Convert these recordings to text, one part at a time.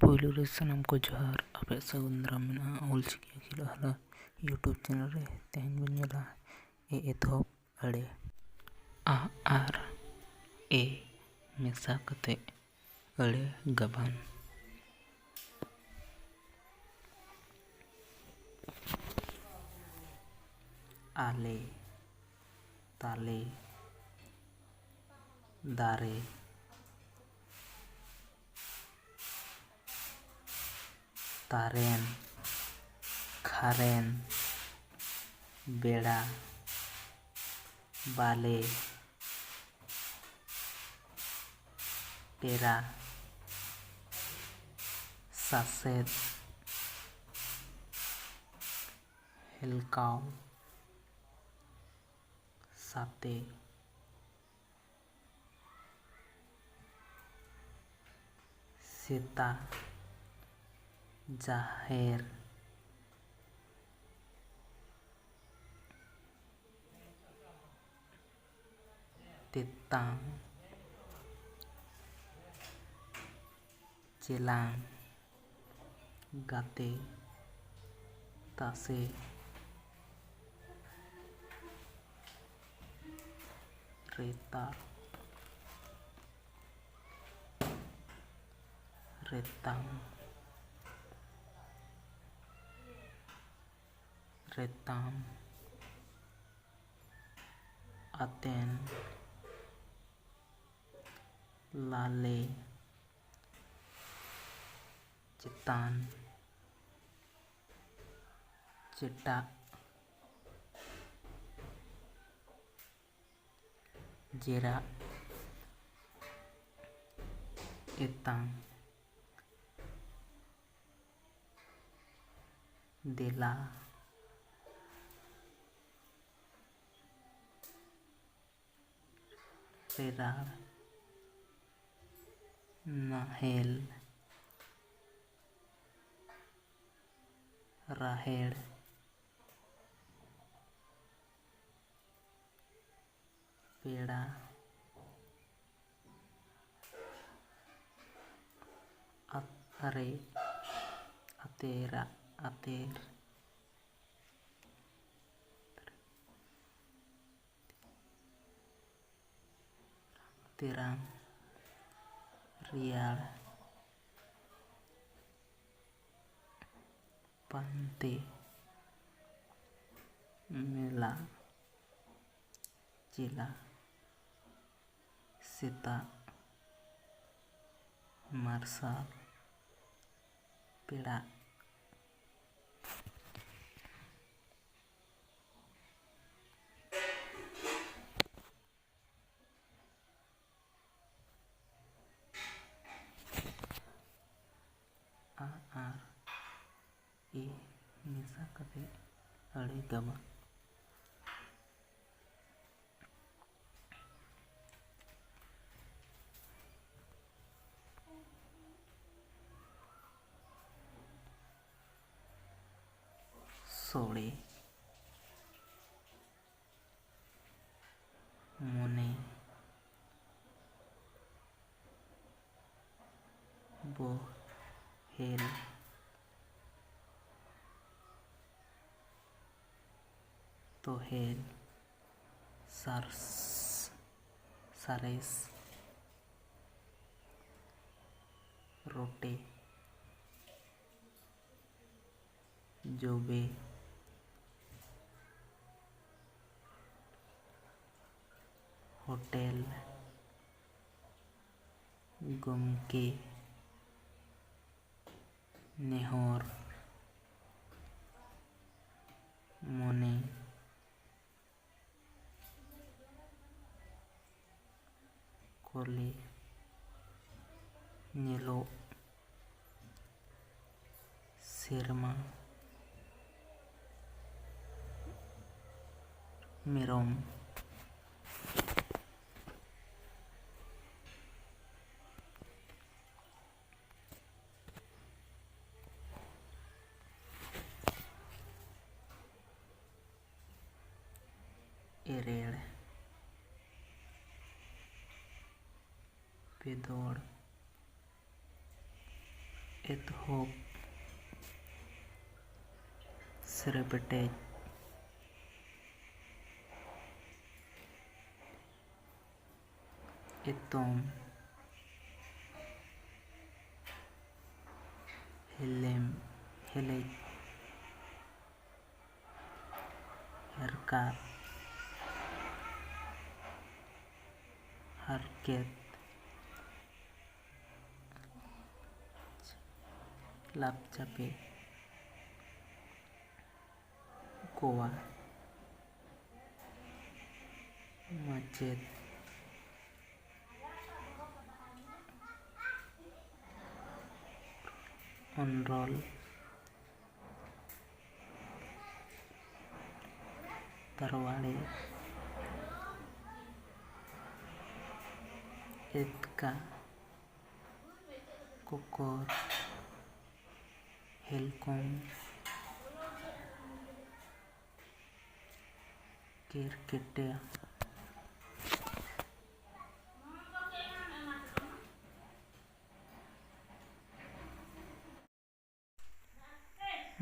ᱯᱳᱭᱞᱳ ᱨᱮ ᱥᱟᱱᱟᱢ ᱠᱚ ᱡᱚᱦᱟᱨ, ᱟᱯᱮᱭᱟᱜ ᱥᱟᱹᱜᱩᱱ ᱫᱟᱨᱟᱢ ᱢᱮᱱᱟᱜᱼᱟ ᱚᱞᱪᱤᱠᱤ ᱟᱹᱠᱤᱞ ᱟᱦᱞᱟ ᱤᱭᱩᱴᱩᱵᱽ ᱪᱮᱱᱮᱞ ᱨᱮ᱾ ᱛᱮᱦᱮᱧ ᱵᱚᱱ ᱧᱮᱞᱟ ᱮᱛᱚᱦᱚᱵ ᱟᱲᱮ ᱟ ᱟᱨ ᱮ ᱢᱮᱥᱟ ᱠᱟᱛᱮ ᱟᱲᱮ ᱜᱟᱵᱟᱱ᱾ ᱟᱞᱮ, ᱛᱟᱞᱮ, ᱫᱟᱨᱮ, ᱛᱟᱨᱮᱱ, ᱠᱷᱟᱨᱮᱱ, ᱵᱮᱲᱟ, ᱵᱟᱞᱮ, ᱯᱮᱨᱟ, ᱥᱟᱥᱮᱛ, ᱦᱮᱞᱠᱟᱣ, ᱥᱟᱛᱮ, ᱥᱮᱛᱟ, ᱡᱟᱦᱮᱨ, ᱛᱮᱛᱟᱝ, ᱪᱮᱞᱟᱝ, ᱜᱟᱛᱮ, ᱛᱟᱥᱮ, ᱨᱮᱛᱟ, ᱨᱮᱛᱟᱝ, ᱨᱮᱛᱟᱢ, ᱟᱛᱮᱱ, ᱞᱟᱞᱮ, ᱪᱮᱛᱟᱱ, ᱪᱮᱴᱟᱜ, ᱡᱮᱨᱟᱜ, ᱮᱛᱟᱝ, ᱫᱮᱞᱟ, ᱨᱮᱨᱟᱲ, ᱱᱟᱦᱮᱞ, ᱨᱟᱦᱮᱲ, ᱯᱮᱲᱟ, ᱟᱛᱨᱮ, ᱟᱛᱮᱨ, ᱛᱮᱨᱟᱝ, ᱨᱮᱭᱟᱲ, ᱯᱟᱱᱛᱮ, ᱢᱮᱞᱟ, ᱪᱮᱞᱟ, ᱥᱮᱛᱟᱜ, ᱢᱟᱨᱥᱟᱞ, ᱯᱮᱲᱟᱜ, ᱟ ᱟᱨ ᱮ ᱢᱮᱥᱟ ᱠᱟᱛᱮ ᱟᱲᱮ ᱜᱟᱵᱟᱱ᱾ ᱥᱚᱲᱮ, ᱢᱚᱱᱮ, ᱵᱚᱦᱮᱞ, ᱛᱚᱦᱮᱞ, ᱥᱟᱨᱮᱥ, ᱨᱚᱴᱮ, ᱡᱚᱵᱮ, ᱦᱳᱴᱮᱞ, ᱜᱚᱢᱠᱮ, ᱱᱮᱦᱚᱨ, ᱢᱚᱱᱮ, ᱠᱚᱞᱮ, ᱧᱮᱞᱚᱜ, ᱥᱮᱨᱢᱟ, ᱢᱮᱨᱚᱢ, ᱮᱨᱮᱲ, ᱯᱮᱫᱚᱲ, ᱮᱛᱚᱦᱚᱵ ᱥᱮᱨᱮᱯᱮᱴᱮᱡ ᱮᱛᱚᱢ ᱦᱮᱞᱮᱡ ᱦᱮᱨᱠᱟᱛ ᱦᱟᱨᱠᱮᱛ ᱞᱟᱯᱪᱟᱯᱮ ᱠᱚᱣᱟ ᱢᱟᱪᱮᱫ ᱚᱱᱨᱚᱞ ᱛᱟᱨᱣᱟᱲᱮ ᱮᱛᱠᱟ ᱠᱚᱠᱚᱨ ᱦᱮᱞᱠᱚᱢ ᱠᱮᱨᱠᱮᱴᱟ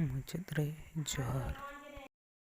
ᱢᱩᱪᱟᱹᱫ ᱨᱮ ᱡᱚᱦᱟᱨ।